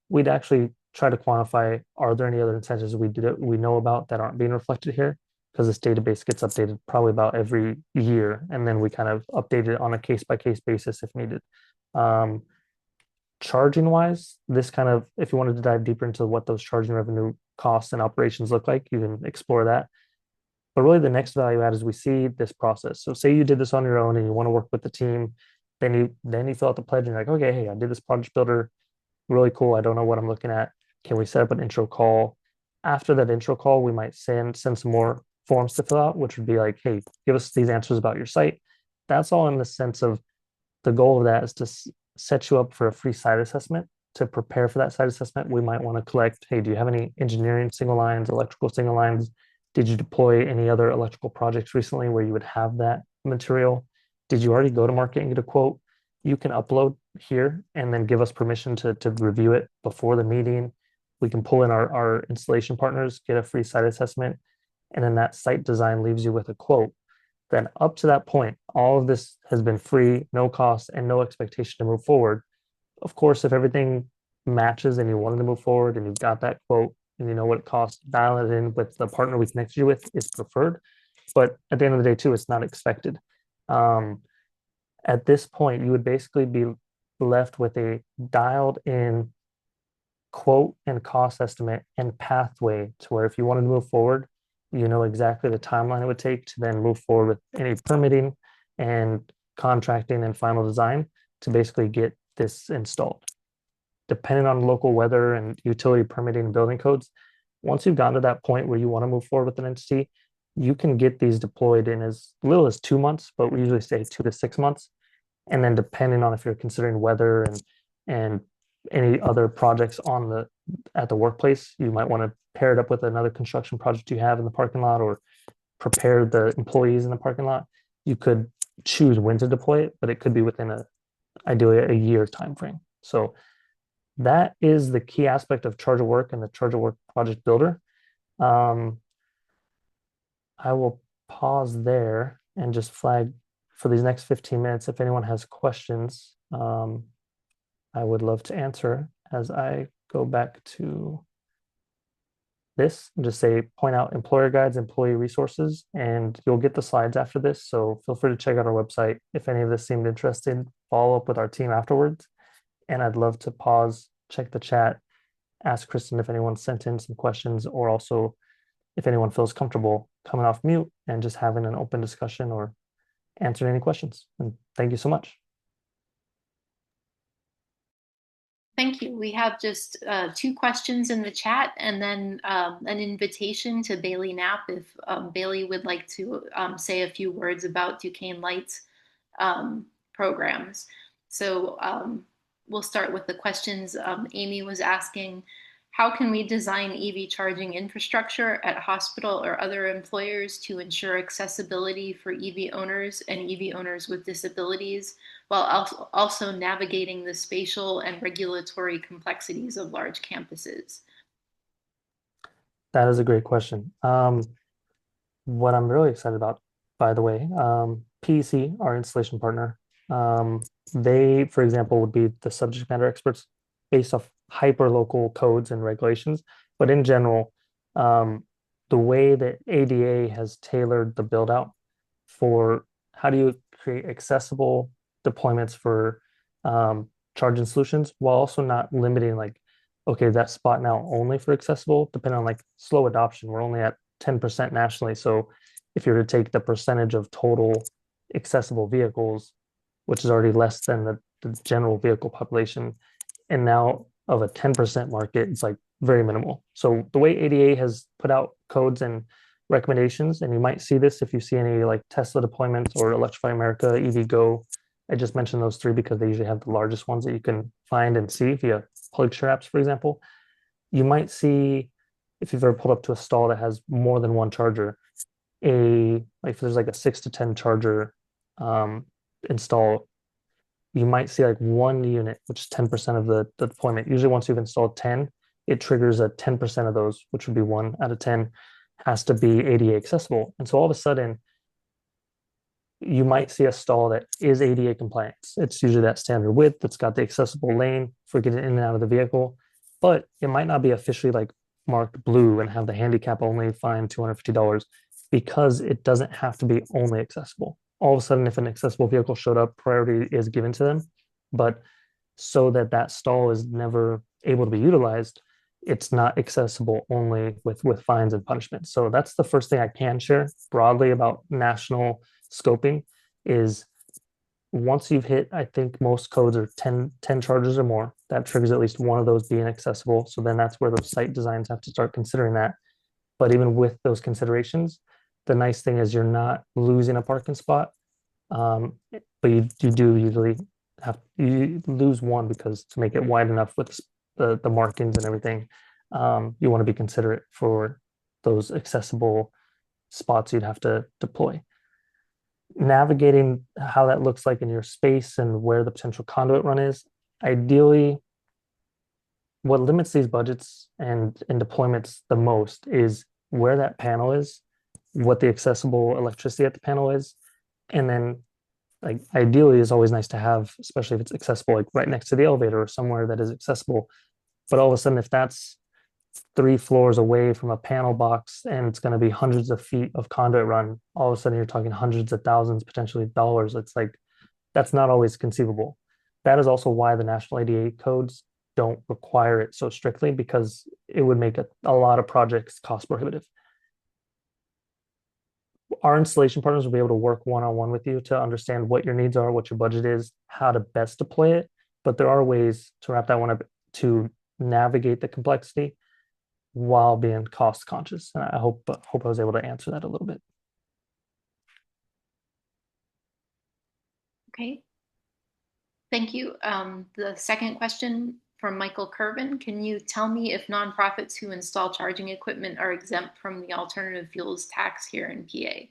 B: we'd actually try to quantify, are there any other incentives we know about that aren't being reflected here? Because this database gets updated probably about every year, and then we kind of update it on a case by case basis if needed. Charging wise, this kind of, if you wanted to dive deeper into what those charging revenue costs and operations look like, you can explore that. But really, the next value add is we see this process. So, say you did this on your own and you want to work with the team, then you fill out the pledge and you're like, okay, hey, I did this project builder, really cool. I don't know what I'm looking at. Can we set up an intro call? After that intro call, we might send some more forms to fill out, which would be like, hey, give us these answers about your site. That's all in the sense of, the goal of that is to set you up for a free site assessment. To prepare for that site assessment, we might want to collect, hey, do you have any engineering single lines, electrical single lines? Did you deploy any other electrical projects recently where you would have that material? Did you already go to market and get a quote? You can upload here and then give us permission to review it before the meeting. We can pull in our installation partners, get a free site assessment, and then that site design leaves you with a quote. Then up to that point, all of this has been free, no cost, and no expectation to move forward. Of course, if everything matches and you wanted to move forward and you've got that quote and you know what it costs, dial it in with the partner we connect you with is preferred. But at the end of the day, too, it's not expected. At this point, you would basically be left with a dialed in quote and cost estimate and pathway to where, if you wanted to move forward, you know exactly the timeline it would take to then move forward with any permitting and contracting and final design to basically get this installed. Depending on local weather and utility permitting and building codes, Once you've gotten to that point where you want to move forward with an entity, you can get these deployed in as little as 2 months, but we usually say 2 to 6 months. And then depending on if you're considering weather and any other projects on the at the workplace, you might want to pair it up with another construction project you have in the parking lot or prepare the employees in the parking lot. You could choose when to deploy it, but it could be within ideally a year time frame. So that is the key aspect of ChargeAtWork and the ChargeAtWork project builder. Um, I will pause there and just flag for these next 15 minutes. If anyone has questions, I would love to answer as I go back to this and just say point out employer guides, employee resources, and you'll get the slides after this. So feel free to check out our website. If any of this seemed interested, follow up with our team afterwards. And I'd love to pause, check the chat, ask Kristen if anyone sent in some questions, or also if anyone feels comfortable coming off mute and just having an open discussion or answering any questions. And thank you so much.
A: Thank you. We have just two questions in the chat and then an invitation to Bailey Knapp if Bailey would like to say a few words about Duquesne Lights programs. So we'll start with the questions. Amy was asking, how can we design EV charging infrastructure at hospital or other employers to ensure accessibility for EV owners and EV owners with disabilities, while also navigating the spatial and regulatory complexities of large campuses?
B: That is a great question. What I'm really excited about, by the way, PEC, our installation partner, they, for example, would be the subject matter experts based off hyper local codes and regulations. But in general, the way that ADA has tailored the build out for how do you create accessible deployments for charging solutions while also not limiting like, okay, that spot now only for accessible, depending on like slow adoption. We're only at 10% nationally. So if you were to take the percentage of total accessible vehicles, which is already less than the general vehicle population, and now of a 10% market, it's like very minimal. So the way ADA has put out codes and recommendations, and you might see this if you see any like Tesla deployments or Electrify America, EVgo. I just mentioned those three because they usually have the largest ones that you can find and see via PlugShare apps, for example. You might see if you've ever pulled up to a stall that has more than one charger, if there's like a 6 to 10 charger install, you might see like one unit, which is 10% of the deployment. Usually once you've installed 10, it triggers a 10% of those, which would be 1 out of 10, has to be ADA accessible. And so all of a sudden, you might see a stall that is ADA compliant. It's usually that standard width that's got the accessible lane for getting in and out of the vehicle, but it might not be officially like marked blue and have the handicap only fine $250 because it doesn't have to be only accessible. All of a sudden, if an accessible vehicle showed up, priority is given to them. But so that that stall is never able to be utilized, it's not accessible only with fines and punishments. So that's the first thing I can share broadly about national scoping is once you've hit, I think most codes are 10 chargers or more, that triggers at least one of those being accessible. So then that's where those site designs have to start considering that. But even with those considerations, the nice thing is you're not losing a parking spot. But you do usually you lose one because to make it wide enough with the markings and everything, you want to be considerate for those accessible spots you'd have to deploy. Navigating how that looks like in your space and where the potential conduit run is, ideally, what limits these budgets and deployments the most is where that panel is, what the accessible electricity at the panel is, and then like ideally is always nice to have, especially if it's accessible, like right next to the elevator or somewhere that is accessible. But all of a sudden, if that's 3 floors away from a panel box and it's going to be hundreds of feet of conduit run, all of a sudden you're talking hundreds of thousands, potentially dollars. It's like that's not always conceivable. That is also why the national ADA codes don't require it so strictly because it would make a lot of projects cost prohibitive. Our installation partners will be able to work one-on-one with you to understand what your needs are, what your budget is, how to best deploy it. But there are ways to wrap that one up to navigate the complexity. while being cost conscious. And I hope I was able to answer that a little bit.
A: Okay, thank you. The second question from Michael Kervin, can you tell me if nonprofits who install charging equipment are exempt from the alternative fuels tax here in PA?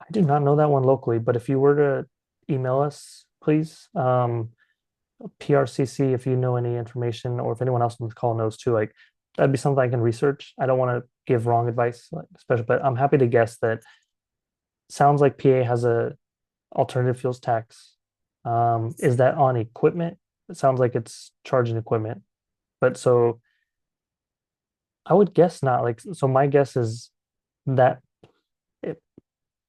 B: I do not know that one locally, but if you were to email us, please, PRCC, if you know any information, or if anyone else on the call knows too, like that'd be something I can research. I don't want to give wrong advice, like, especially, but I'm happy to guess that sounds like PA has a alternative fuels tax. Is that on equipment? It sounds like it's charging equipment, but so I would guess not. Like, so my guess is that it,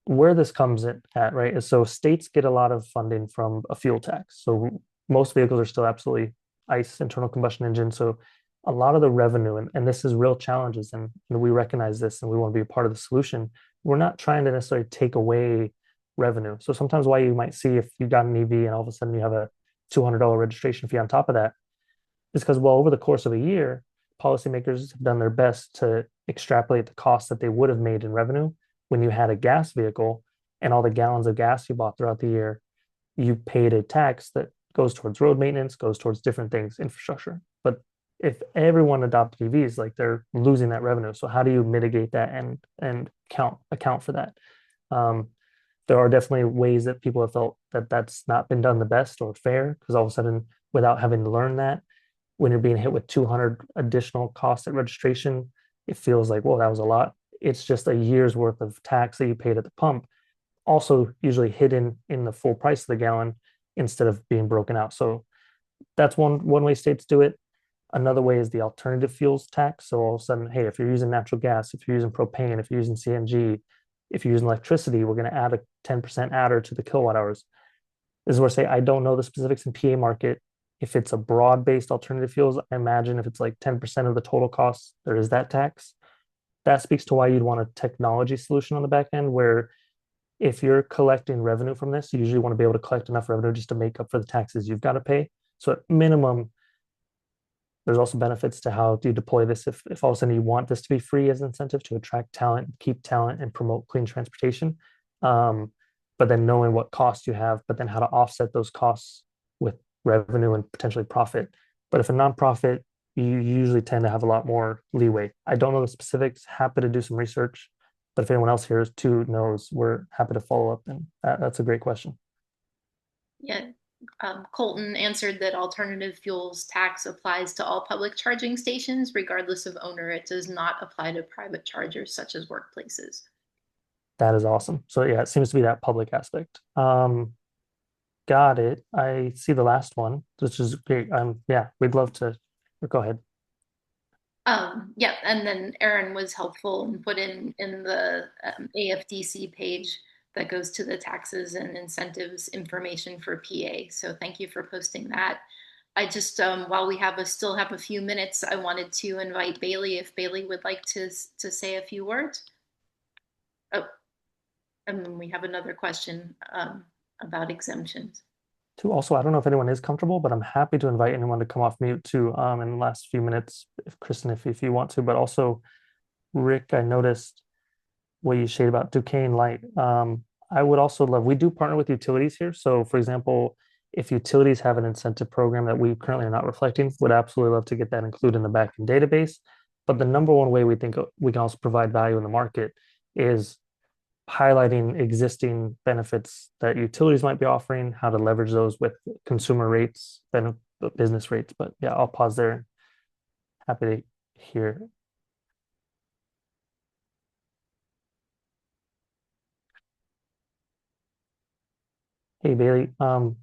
B: where this comes in at, right, is so states get a lot of funding from a fuel tax. So most vehicles are still absolutely ICE, internal combustion engine. So a lot of the revenue, and this is real challenges, and we recognize this and we want to be a part of the solution. We're not trying to necessarily take away revenue. So sometimes why you might see if you got an EV and all of a sudden you have a $200 registration fee on top of that is because, well, over the course of a year, policymakers have done their best to extrapolate the cost that they would have made in revenue when you had a gas vehicle and all the gallons of gas you bought throughout the year, you paid a tax that goes towards road maintenance, goes towards different things, infrastructure. But if everyone adopted EVs, like they're losing that revenue. So how do you mitigate that and account for that? Um, there are definitely ways that people have felt that that's not been done the best or fair because all of a sudden, without having to learn that, when you're being hit with 200 additional costs at registration, it feels like, well, that was a lot. It's just a year's worth of tax that you paid at the pump, also usually hidden in the full price of the gallon instead of being broken out. So that's one way states do it. Another way is the alternative fuels tax. So all of a sudden, hey, if you're using natural gas, if you're using propane, if you're using CNG, if you're using electricity, we're going to add a 10% adder to the kilowatt hours. This is where I say I don't know the specifics in PA market. If it's a broad-based alternative fuels, I imagine if it's like 10% of the total cost, there is that tax. That speaks to why you'd want a technology solution on the back end where if you're collecting revenue from this, you usually want to be able to collect enough revenue just to make up for the taxes you've got to pay. So at minimum, there's also benefits to how do you deploy this if all of a sudden you want this to be free as an incentive to attract talent, keep talent, and promote clean transportation. Um, but then knowing what costs you have, but then how to offset those costs with revenue and potentially profit. But if a nonprofit, you usually tend to have a lot more leeway. I don't know the specifics, happy to do some research, but if anyone else here too knows, we're happy to follow up. And that's a great question.
A: Yeah, Colton answered that alternative fuels tax applies to all public charging stations, regardless of owner. It does not apply to private chargers such as workplaces.
B: That is awesome. So yeah, it seems to be that public aspect. Got it. I see the last one, which is great. Yeah, we'd love to. Go ahead.
A: Yeah, and then Aaron was helpful and put in the AFDC page that goes to the taxes and incentives information for PA. So thank you for posting that. I just while we still have a few minutes, I wanted to invite Bailey if Bailey would like to say a few words. Oh, and then we have another question about exemptions.
B: Too. Also, I don't know if anyone is comfortable, but I'm happy to invite anyone to come off mute too, in the last few minutes, if Kristen, if you want to. But also, Rick, I noticed what you shared about Duquesne Light. I would also love, we do partner with utilities here. So, for example, if utilities have an incentive program that we currently are not reflecting, would absolutely love to get that included in the backend database. But the number one way we think we can also provide value in the market is highlighting existing benefits that utilities might be offering, how to leverage those with consumer rates, then business rates. But yeah, I'll pause there. Happy to hear. Hey Bailey, would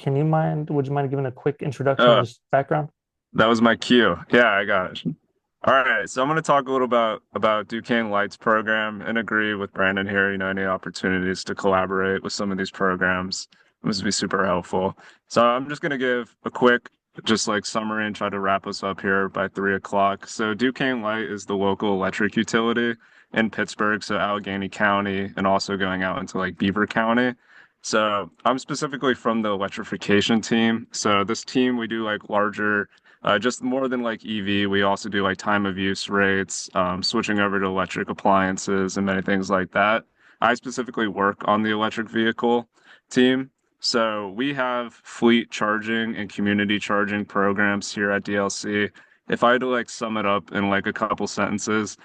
B: you mind giving a quick introduction and
C: Oh,
B: just background?
C: that was my cue. Yeah, I got it. All right, so I'm going to talk a little about Duquesne Lights program and agree with Brandon here. Any opportunities to collaborate with some of these programs would be super helpful. So I'm just going to give a quick, just like summary and try to wrap us up here by 3 o'clock. So Duquesne Light is the local electric utility in Pittsburgh, so Allegheny County, and also going out into like Beaver County. So I'm specifically from the electrification team. So this team, we do like larger Just more than like EV, we also do like time of use rates, switching over to electric appliances and many things like that. I specifically work on the electric vehicle team. So we have fleet charging and community charging programs here at DLC. If I had to like sum it up in like a couple sentences,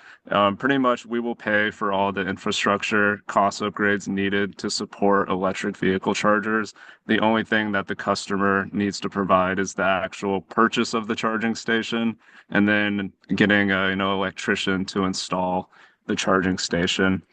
C: pretty much we will pay for all the infrastructure cost upgrades needed to support electric vehicle chargers. The only thing that the customer needs to provide is the actual purchase of the charging station and then getting a, electrician to install the charging station.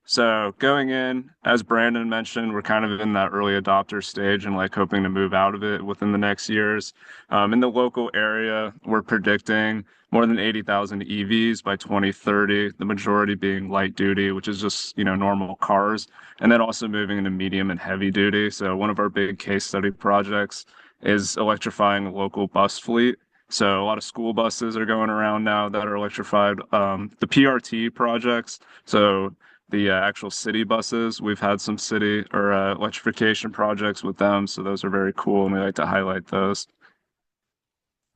C: So going in, as Brandon mentioned, we're kind of in that early adopter stage and like hoping to move out of it within the next years. In the local area, we're predicting more than 80,000 EVs by 2030, the majority being light duty, which is just, normal cars, and then also moving into medium and heavy duty. So one of our big case study projects is electrifying a local bus fleet. So a lot of school buses are going around now that are electrified. The PRT projects, so the actual city buses, we've had some city or electrification projects with them. So those are very cool, and we like to highlight those.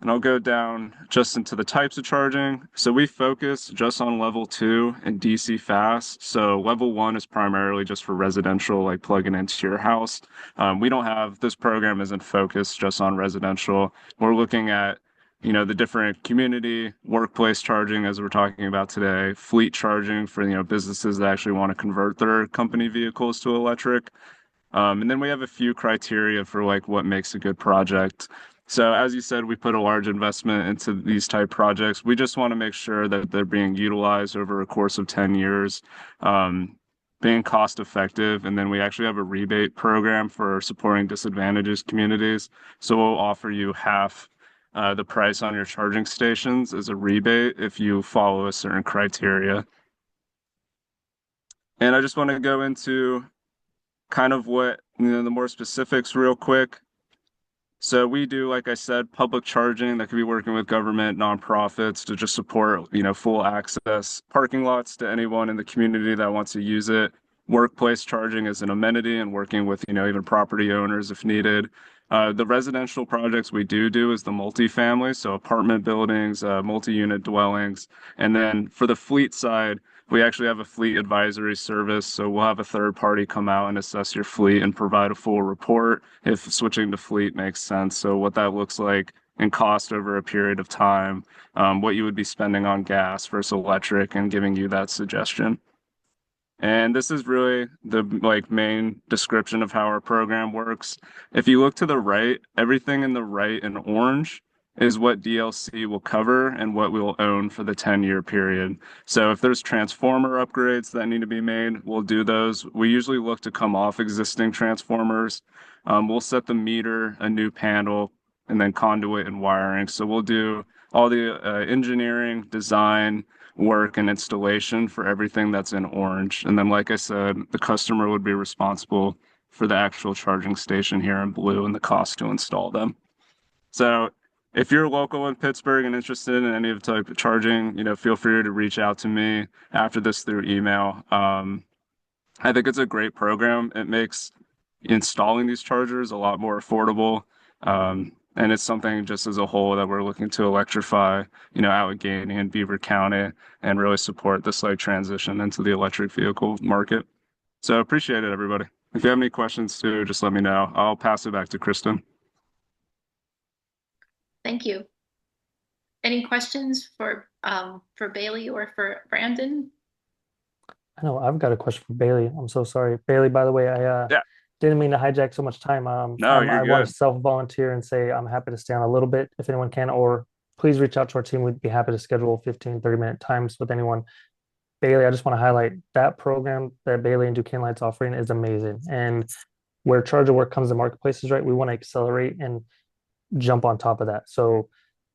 C: And I'll go down just into the types of charging. So we focus just on level 2 and DC fast. So level 1 is primarily just for residential, like plugging into your house. We don't have, this program isn't focused just on residential. We're looking at, the different community, workplace charging, as we're talking about today, fleet charging for, businesses that actually want to convert their company vehicles to electric. And then we have a few criteria for like what makes a good project. So as you said, we put a large investment into these type projects. We just want to make sure that they're being utilized over a course of 10 years, being cost effective. And then we actually have a rebate program for supporting disadvantaged communities. So we'll offer you half the price on your charging stations as a rebate if you follow a certain criteria. And I just want to go into kind of what, the more specifics real quick. So we do, like I said, public charging that could be working with government, nonprofits to just support, full access parking lots to anyone in the community that wants to use it. Workplace charging is an amenity and working with, even property owners if needed. The residential projects we do is the multifamily, so apartment buildings, multi-unit dwellings. And then for the fleet side, we actually have a fleet advisory service, so we'll have a third party come out and assess your fleet and provide a full report if switching to fleet makes sense. So what that looks like in cost over a period of time, what you would be spending on gas versus electric, and giving you that suggestion. And this is really the like main description of how our program works. If you look to the right, everything in the right in orange is what DLC will cover and what we'll own for the 10-year period. So if there's transformer upgrades that need to be made, we'll do those. We usually look to come off existing transformers. We'll set the meter, a new panel, and then conduit and wiring. So we'll do all the engineering, design, work, and installation for everything that's in orange. And then, like I said, the customer would be responsible for the actual charging station here in blue and the cost to install them. So if you're local in Pittsburgh and interested in any of the type of charging, feel free to reach out to me after this through email. I think it's a great program. It makes installing these chargers a lot more affordable. And it's something just as a whole that we're looking to electrify, Allegheny and Beaver County and really support this like transition into the electric vehicle market. So appreciate it, everybody. If you have any questions too, just let me know. I'll pass it back to Kristen.
A: Thank you. Any questions for Bailey or for Brandon?
B: I know I've got a question for Bailey. I'm so sorry. Bailey, by the way, I
C: Yeah.
B: didn't mean to hijack so much time.
C: No, you're
B: I want
C: good.
B: to self-volunteer and say I'm happy to stay on a little bit if anyone can, or please reach out to our team. We'd be happy to schedule 15, 30-minute times with anyone. Bailey, I just want to highlight that program that Bailey and Duquesne Light's offering is amazing. And where ChargeAtWork comes to marketplaces, right, we want to accelerate and jump on top of that. So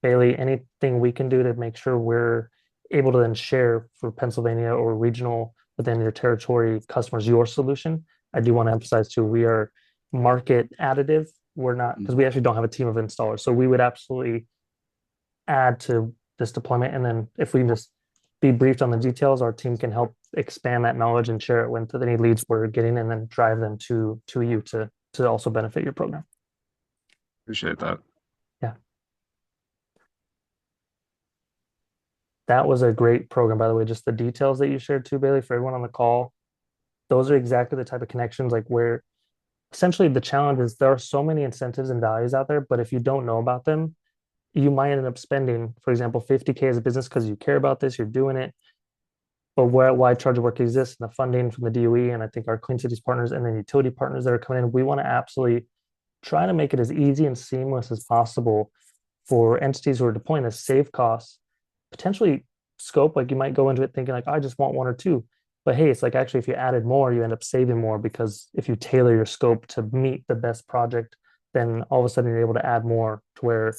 B: Bailey, anything we can do to make sure we're able to then share for Pennsylvania or regional within your territory customers your solution. I do want to emphasize too, we are market additive. We're not, because we actually don't have a team of installers. So we would absolutely add to this deployment. And then if we can just be briefed on the details, our team can help expand that knowledge and share it with any leads we're getting and then drive them to you to also benefit your program.
C: Appreciate that.
B: Yeah. That was a great program, by the way. Just the details that you shared too, Bailey, for everyone on the call. Those are exactly the type of connections like where essentially the challenge is there are so many incentives and values out there, but if you don't know about them, you might end up spending, for example, 50K as a business because you care about this, you're doing it. But why Charge at Work exists and the funding from the DOE and I think our Clean Cities partners and then utility partners that are coming in, we want to absolutely try to make it as easy and seamless as possible for entities who are deploying this, save costs, potentially scope. Like you might go into it thinking like, I just want one or two. But hey, it's like actually if you added more, you end up saving more because if you tailor your scope to meet the best project, then all of a sudden you're able to add more to where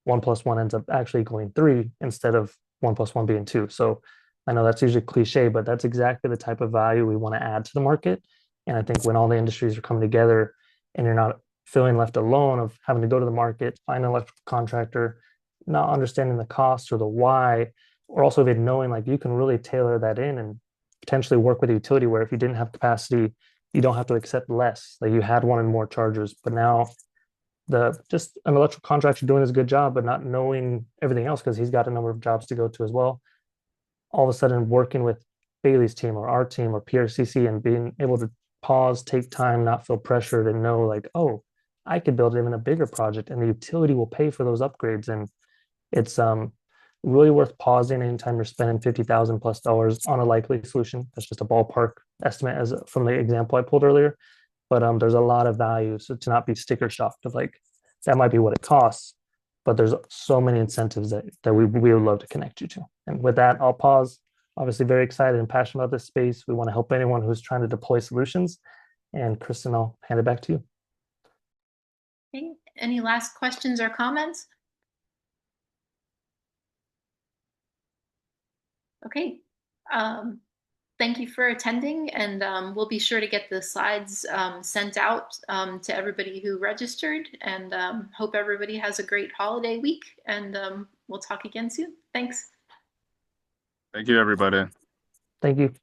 B: 1 plus 1 ends up actually equaling 3 instead of 1 plus 1 being 2. So I know that's usually cliche, but that's exactly the type of value we want to add to the market. And I think when all the industries are coming together and you're not feeling left alone of having to go to the market, find an electrical contractor, not understanding the cost or the why, or also even knowing like you can really tailor that in and potentially work with a utility where if you didn't have capacity, you don't have to accept less. Like you had one and more chargers, but now the just an electrical contractor doing his good job, but not knowing everything else because he's got a number of jobs to go to as well. All of a sudden, working with Bailey's team or our team or PRCC and being able to pause, take time, not feel pressured, and know like, oh, I could build even a bigger project, and the utility will pay for those upgrades. And it's really worth pausing anytime you're spending 50,000 plus dollars on a likely solution. That's just a ballpark estimate as from the example I pulled earlier, but there's a lot of value. So to not be sticker shocked of like that might be what it costs, but there's so many incentives that we would love to connect you to. And with that, I'll pause. Obviously, very excited and passionate about this space. We want to help anyone who's trying to deploy solutions. And Kristen, I'll hand it back to you.
A: Okay. Any last questions or comments? Okay. Thank you for attending, and we'll be sure to get the slides sent out to everybody who registered, and hope everybody has a great holiday week, and we'll talk again soon. Thanks.
C: Thank you, everybody.
B: Thank you.